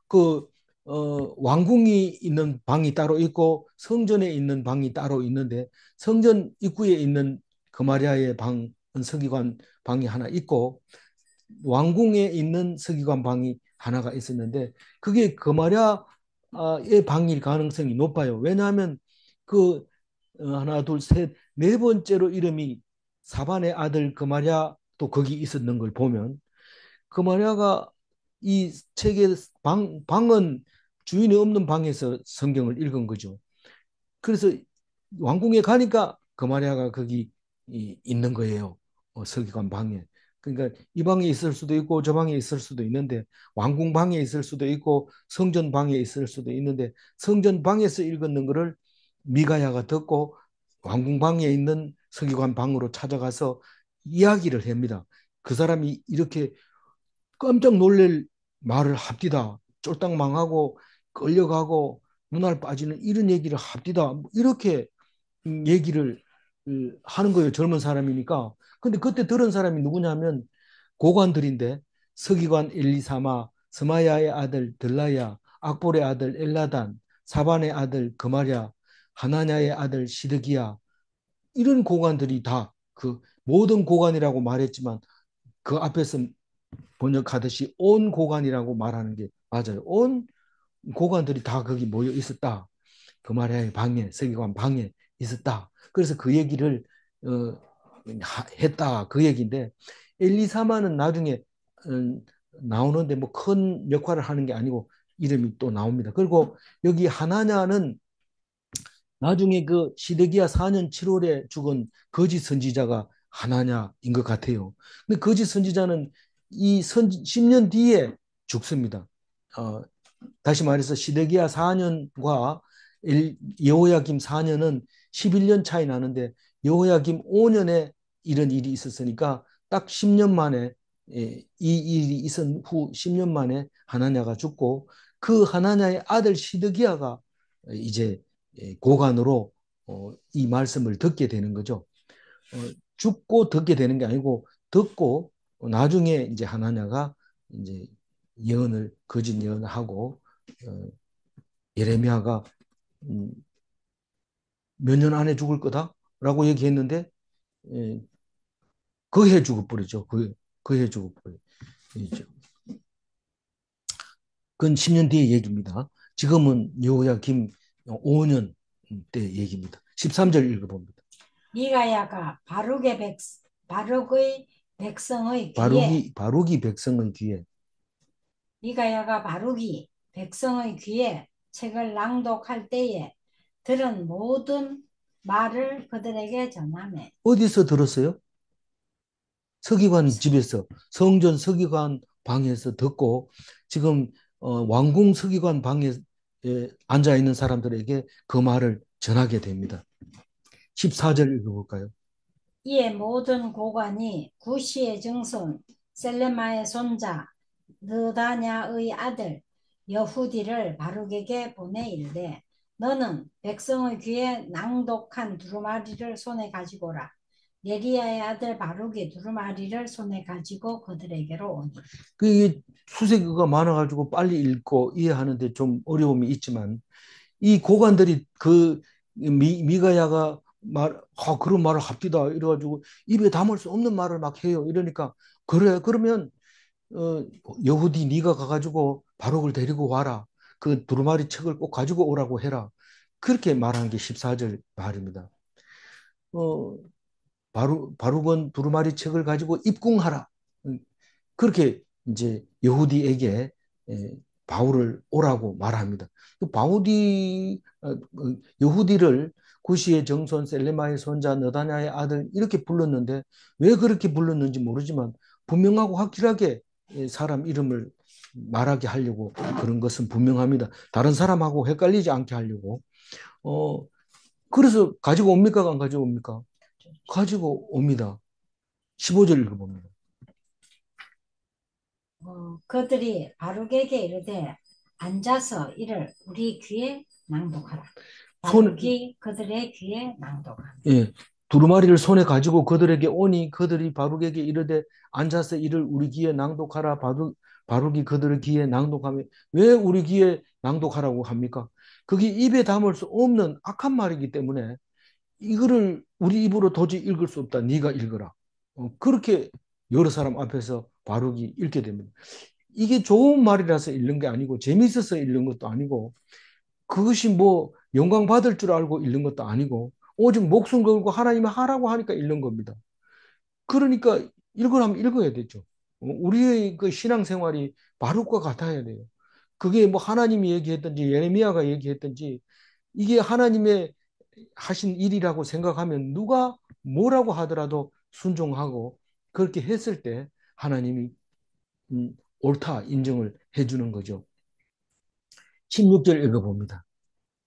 그 왕궁이 있는 방이 따로 있고 성전에 있는 방이 따로 있는데, 성전 입구에 있는 거마랴의 방은 서기관 방이 하나 있고 왕궁에 있는 서기관 방이 하나가 있었는데, 그게 거마랴의 방일 가능성이 높아요. 왜냐하면 그 하나 둘 셋 네 번째로 이름이 사반의 아들 거마랴 또 거기 있었는 걸 보면, 거마랴가 이 책의 방은 주인이 없는 방에서 성경을 읽은 거죠. 그래서 왕궁에 가니까 거마랴가 거기 있는 거예요. 서기관 방에. 그러니까 이 방에 있을 수도 있고 저 방에 있을 수도 있는데, 왕궁 방에 있을 수도 있고 성전 방에 있을 수도 있는데, 성전 방에서 읽었는 거를 미가야가 듣고 왕궁 방에 있는 서기관 방으로 찾아가서 이야기를 합니다. 그 사람이 이렇게 깜짝 놀랄 말을 합디다. 쫄딱 망하고 끌려가고 눈알 빠지는 이런 얘기를 합디다. 이렇게 얘기를 하는 거예요. 젊은 사람이니까. 근데 그때 들은 사람이 누구냐면 고관들인데, 서기관 엘리사마, 스마야의 아들 들라야, 악볼의 아들 엘라단, 사반의 아들 그마랴, 하나냐의 아들 시드기야, 이런 고관들이 다, 그 모든 고관이라고 말했지만 그 앞에서 번역하듯이 온 고관이라고 말하는 게 맞아요. 온 고관들이 다 거기 모여 있었다. 그마랴의 방에, 서기관 방에 있었다. 그래서 그 얘기를 어, 했다. 그 얘기인데, 엘리사마는 나중에 어, 나오는데 뭐 큰 역할을 하는 게 아니고 이름이 또 나옵니다. 그리고 여기 하나냐는 나중에 그 시드기야 4년 7월에 죽은 거짓 선지자가 하나냐인 것 같아요. 근데 거짓 선지자는 10년 뒤에 죽습니다. 어, 다시 말해서 시드기야 4년과 여호야김 4년은 11년 차이 나는데, 여호야김 5년에 이런 일이 있었으니까 딱 10년 만에, 이 일이 있은 후 10년 만에 하나냐가 죽고, 그 하나냐의 아들 시드기야가 이제 고관으로 이 말씀을 듣게 되는 거죠. 죽고 듣게 되는 게 아니고 듣고 나중에 이제 하나냐가 이제 예언을 거짓 예언을 하고, 어, 예레미야가 음, 몇년 안에 죽을 거다라고 얘기했는데, 예, 그 해 죽어버리죠. 그 해 죽어버리죠. 그건 10년 뒤의 얘기입니다. 지금은 여호야김 5년 때 얘기입니다. 13절 읽어봅니다. 미가야가 바룩의 백성의 귀에 바룩이 백성의 귀에. 미가야가 바룩이 백성의 귀에 책을 낭독할 때에 들은 모든 말을 그들에게 전하매. 어디서 들었어요? 서기관 집에서, 성전 서기관 방에서 듣고, 지금 왕궁 서기관 방에 앉아 있는 사람들에게 그 말을 전하게 됩니다. 14절 읽어볼까요? 이에 모든 고관이 구시의 증손 셀레마의 손자 느다냐의 아들 여후디를 바룩에게 보내 이르되 너는 백성의 귀에 낭독한 두루마리를 손에 가지고라. 네리야의 아들 바룩이 두루마리를 손에 가지고 그들에게로 오니. 그 수색어가 많아가지고 빨리 읽고 이해하는데 좀 어려움이 있지만, 이 고관들이 그 미가야가 그런 말을 합디다 이래가지고 입에 담을 수 없는 말을 막 해요. 이러니까, 그래 그러면 여후디 네가 가가지고 바룩을 데리고 와라. 그 두루마리 책을 꼭 가지고 오라고 해라. 그렇게 말한 게 14절 말입니다. 어, 바룩은 두루마리 책을 가지고 입궁하라. 그렇게 이제 여후디에게 바울을 오라고 말합니다. 여후디를 구시의 정손 셀레마의 손자 너다냐의 아들 이렇게 불렀는데 왜 그렇게 불렀는지 모르지만 분명하고 확실하게 사람 이름을 말하게 하려고 그런 것은 분명합니다. 다른 사람하고 헷갈리지 않게 하려고. 어, 그래서 가지고 옵니까? 안 가지고 옵니까? 가지고 옵니다. 15절 읽어봅니다. 그들이 바룩에게 이르되 앉아서 이를 우리 귀에 낭독하라. 손, 바룩이 그들의 귀에 낭독하라. 예, 두루마리를 손에 가지고 그들에게 오니 그들이 바룩에게 이르되 앉아서 이를 우리 귀에 낭독하라. 바룩이 그들의 귀에 낭독하며 왜 우리 귀에 낭독하라고 합니까? 그게 입에 담을 수 없는 악한 말이기 때문에 이거를 우리 입으로 도저히 읽을 수 없다. 네가 읽어라. 그렇게 여러 사람 앞에서 바룩이 읽게 됩니다. 이게 좋은 말이라서 읽는 게 아니고 재미있어서 읽는 것도 아니고 그것이 뭐 영광 받을 줄 알고 읽는 것도 아니고 오직 목숨 걸고 하나님이 하라고 하니까 읽는 겁니다. 그러니까 읽으라면 읽어야 되죠. 우리의 그 신앙생활이 바룩과 같아야 돼요. 그게 뭐 하나님이 얘기했든지 예레미야가 얘기했든지 이게 하나님의 하신 일이라고 생각하면 누가 뭐라고 하더라도 순종하고 그렇게 했을 때 하나님이 옳다 인정을 해주는 거죠. 16절 읽어봅니다.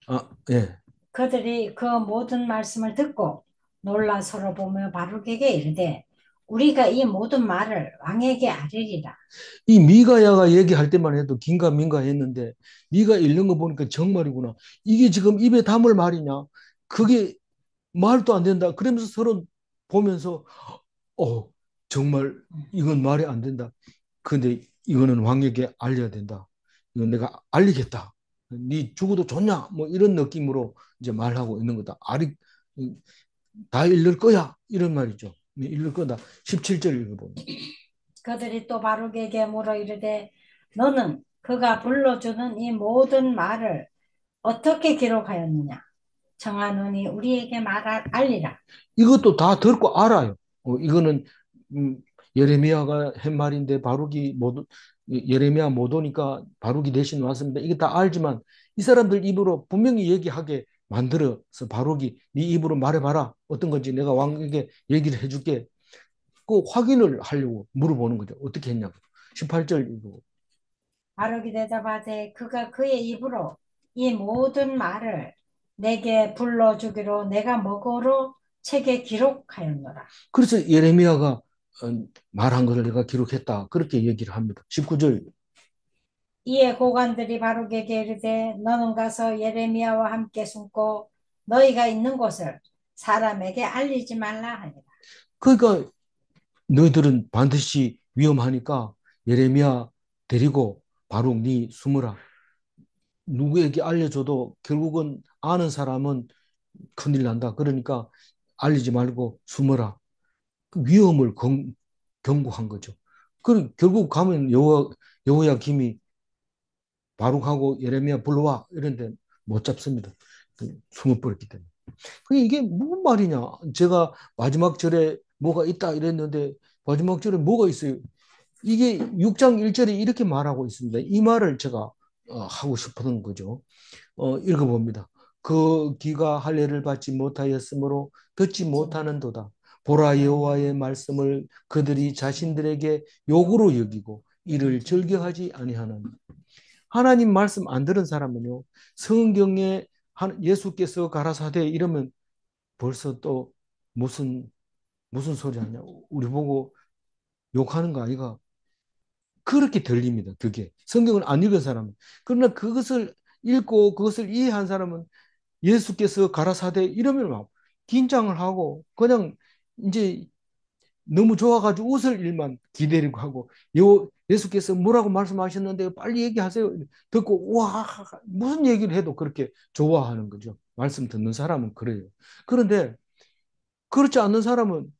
아, 예. 그들이 그 모든 말씀을 듣고 놀라 서로 보며 바룩에게 이르되 우리가 이 모든 말을 왕에게 아뢰리라. 이 미가야가 얘기할 때만 해도 긴가민가 했는데 네가 읽는 거 보니까 정말이구나. 이게 지금 입에 담을 말이냐? 그게 말도 안 된다. 그러면서 서로 보면서 어, 정말 이건 말이 안 된다. 근데 이거는 왕에게 알려야 된다. 이건 내가 알리겠다. 네 죽어도 좋냐? 뭐 이런 느낌으로 이제 말하고 있는 거다. 다 읽을 거야. 이런 말이죠. 읽을 거다. 17절 읽어보면. 그들이 또 바룩에게 물어 이르되 너는 그가 불러주는 이 모든 말을 어떻게 기록하였느냐? 청하노니 우리에게 알리라. 이것도 다 듣고 알아요. 이거는 음, 예레미야가 한 말인데 바룩이 못 예레미야 못 오니까 바룩이 대신 왔습니다. 이게 다 알지만 이 사람들 입으로 분명히 얘기하게 만들어서 바룩이 네 입으로 말해봐라. 어떤 건지 내가 왕에게 얘기를 해줄게. 그 확인을 하려고 물어보는 거죠. 어떻게 했냐고. 18절 이거. 바룩이 대답하되 그가 그의 입으로 이 모든 말을 내게 불러주기로 내가 뭐고로 책에 기록하였노라. 그래서 예레미야가 말한 것을 내가 기록했다. 그렇게 얘기를 합니다. 19절. 이에 고관들이 바룩에게 이르되 너는 가서 예레미야와 함께 숨고 너희가 있는 곳을 사람에게 알리지 말라 하니라. 그러니까 너희들은 반드시 위험하니까 예레미야 데리고 바룩 네 숨으라. 누구에게 알려줘도 결국은 아는 사람은 큰일 난다. 그러니까 알리지 말고 숨어라. 그 위험을 경고한 거죠. 결국 가면 여호야김이 바룩하고 예레미야 불러와 이런데 못 잡습니다. 숨어버렸기 때문에. 이게 무슨 말이냐? 제가 마지막 절에 뭐가 있다 이랬는데 마지막 절에 뭐가 있어요? 이게 6장 1절에 이렇게 말하고 있습니다. 이 말을 제가 하고 싶었던 거죠. 읽어봅니다. 그 귀가 할례를 받지 못하였으므로 듣지 못하는도다. 보라 여호와의 말씀을 그들이 자신들에게 욕으로 여기고 이를 즐겨하지 아니하는 하나님 말씀 안 들은 사람은요. 성경에 예수께서 가라사대 이러면 벌써 또 무슨 소리 하냐. 우리 보고 욕하는 거 아이가 그렇게 들립니다. 그게 성경을 안 읽은 사람은. 그러나 그것을 읽고 그것을 이해한 사람은 예수께서 가라사대 이러면 막 긴장을 하고 그냥 이제 너무 좋아가지고 웃을 일만 기다리고 하고 예수께서 뭐라고 말씀하셨는데 빨리 얘기하세요. 듣고 와 무슨 얘기를 해도 그렇게 좋아하는 거죠. 말씀 듣는 사람은 그래요. 그런데 그렇지 않는 사람은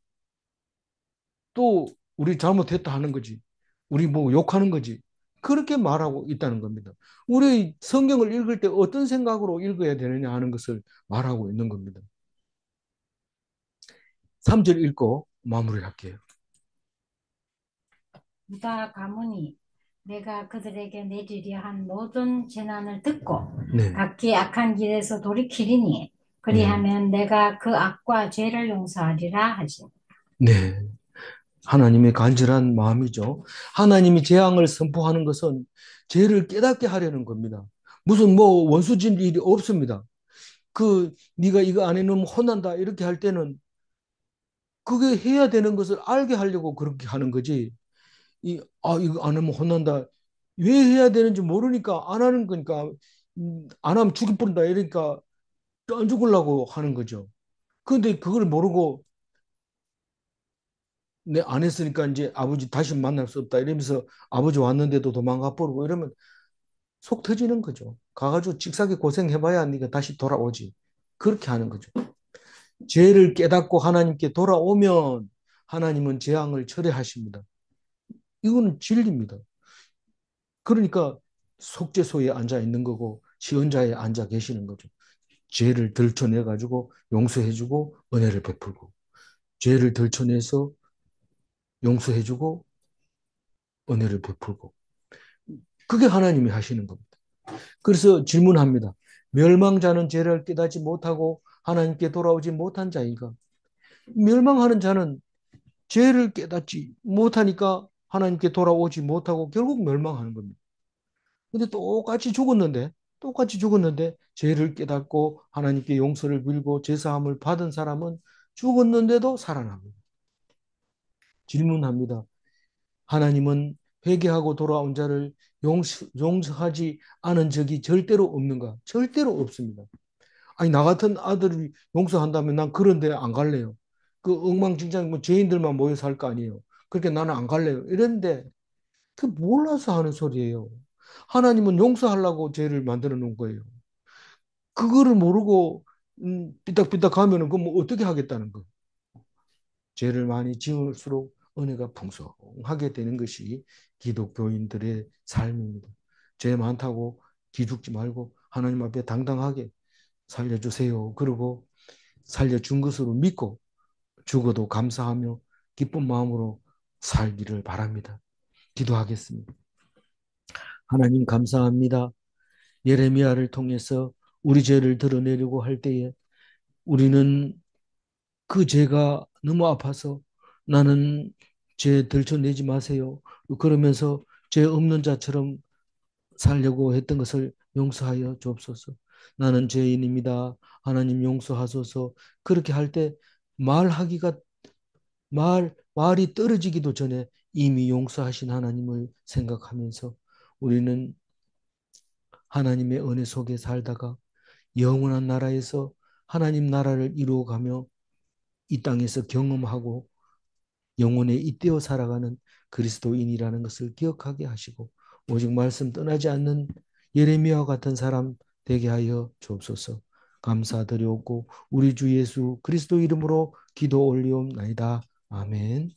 또 우리 잘못했다 하는 거지. 우리 뭐 욕하는 거지. 그렇게 말하고 있다는 겁니다. 우리 성경을 읽을 때 어떤 생각으로 읽어야 되느냐 하는 것을 말하고 있는 겁니다. 3절 읽고 마무리할게요. 유다 가문이 내가 그들에게 내리려 한 모든 재난을 듣고 네, 각기 악한 길에서 돌이키리니 네, 그리하면 내가 그 악과 죄를 용서하리라 하시니. 네. 하나님의 간절한 마음이죠. 하나님이 재앙을 선포하는 것은 죄를 깨닫게 하려는 겁니다. 무슨 뭐 원수질 일이 없습니다. 네가 이거 안 해놓으면 혼난다 이렇게 할 때는 그게 해야 되는 것을 알게 하려고 그렇게 하는 거지. 이거 안 하면 혼난다. 왜 해야 되는지 모르니까 안 하는 거니까, 안 하면 죽이 뿌린다 이러니까 안 죽으려고 하는 거죠. 그런데 그걸 모르고 내 안 했으니까 이제 아버지 다시 만날 수 없다 이러면서 아버지 왔는데도 도망가 버리고 이러면 속 터지는 거죠. 가가지고 직사게 고생해봐야 네가 다시 돌아오지. 그렇게 하는 거죠. 죄를 깨닫고 하나님께 돌아오면 하나님은 재앙을 철회하십니다. 이거는 진리입니다. 그러니까 속죄소에 앉아 있는 거고 시恩자에 앉아 계시는 거죠. 죄를 들춰내 가지고 용서해주고 은혜를 베풀고 죄를 들춰내서 용서해주고 은혜를 베풀고 그게 하나님이 하시는 겁니다. 그래서 질문합니다. 멸망자는 죄를 깨닫지 못하고 하나님께 돌아오지 못한 자인가? 멸망하는 자는 죄를 깨닫지 못하니까 하나님께 돌아오지 못하고 결국 멸망하는 겁니다. 근데 똑같이 죽었는데 죄를 깨닫고 하나님께 용서를 빌고 제사함을 받은 사람은 죽었는데도 살아납니다. 질문합니다. 하나님은 회개하고 돌아온 자를 용서하지 않은 적이 절대로 없는가? 절대로 없습니다. 아니 나 같은 아들이 용서한다면 난 그런 데 안 갈래요. 그 엉망진창 뭐 죄인들만 모여 살 거 아니에요. 그렇게 나는 안 갈래요. 이런데 그 몰라서 하는 소리예요. 하나님은 용서하려고 죄를 만들어 놓은 거예요. 그거를 모르고 삐딱삐딱 하면은 그럼 뭐 어떻게 하겠다는 거. 죄를 많이 지을수록 은혜가 풍성하게 되는 것이 기독교인들의 삶입니다. 죄 많다고 기죽지 말고 하나님 앞에 당당하게 살려주세요. 그리고 살려준 것으로 믿고 죽어도 감사하며 기쁜 마음으로 살기를 바랍니다. 기도하겠습니다. 하나님 감사합니다. 예레미야를 통해서 우리 죄를 드러내려고 할 때에 우리는 그 죄가 너무 아파서 나는 죄 들춰내지 마세요. 그러면서 죄 없는 자처럼 살려고 했던 것을 용서하여 주옵소서. 나는 죄인입니다. 하나님 용서하소서. 그렇게 할 때 말하기가 말이 떨어지기도 전에 이미 용서하신 하나님을 생각하면서 우리는 하나님의 은혜 속에 살다가 영원한 나라에서 하나님 나라를 이루어가며 이 땅에서 경험하고 영혼에 잇대어 살아가는 그리스도인이라는 것을 기억하게 하시고 오직 말씀 떠나지 않는 예레미야와 같은 사람 되게 하여 주옵소서. 감사드리옵고 우리 주 예수 그리스도 이름으로 기도 올리옵나이다. 아멘.